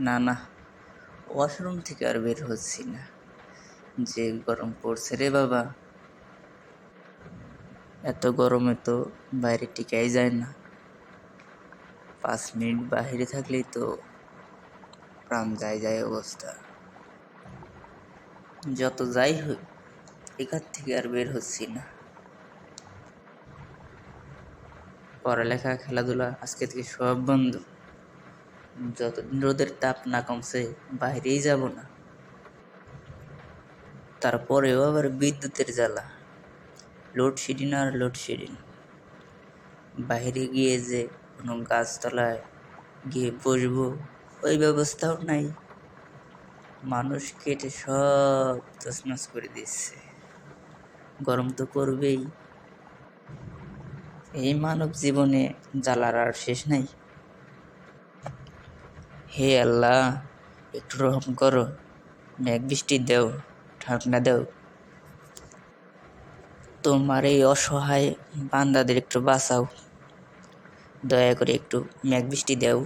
না না, ওয়াশরুম থেকে আর বের হচ্ছি না, যে গরম পড়ছে রে বাবা। এত গরমে তো বাইরে টিকাই যায় না। 5 মিনিট বাইরে থাকলেই তো প্রাণ যায় যায় অবস্থা। যত যাই হোক, এখান থেকে আর বের হচ্ছি না। পড়ালেখা খেলাধুলা আজকে থেকে সব বন্ধ। যতদিন রোদের তাপ না কমছে বাইরেই যাব না। তারপরেও আবার বিদ্যুতের জ্বালা, লোডশেডিং আর লোডশেডিং। বাইরে গিয়ে যে কোনো গাছতলায় গিয়ে বসবো ওই ব্যবস্থাও নাই। মানুষ কেটে সব তছনছ করে দিচ্ছে। গরম তো করবেই। এই মানব জীবনে জ্বালার আর শেষ নাই। হে আল্লাহ, একটু রহম করো, মেঘ বৃষ্টি দেও, ঠান্ডা দেও। তোমার এই অসহায় বান্দাদের একটু বাঁচাও, দয়া করে একটু মেঘ বৃষ্টি দেও।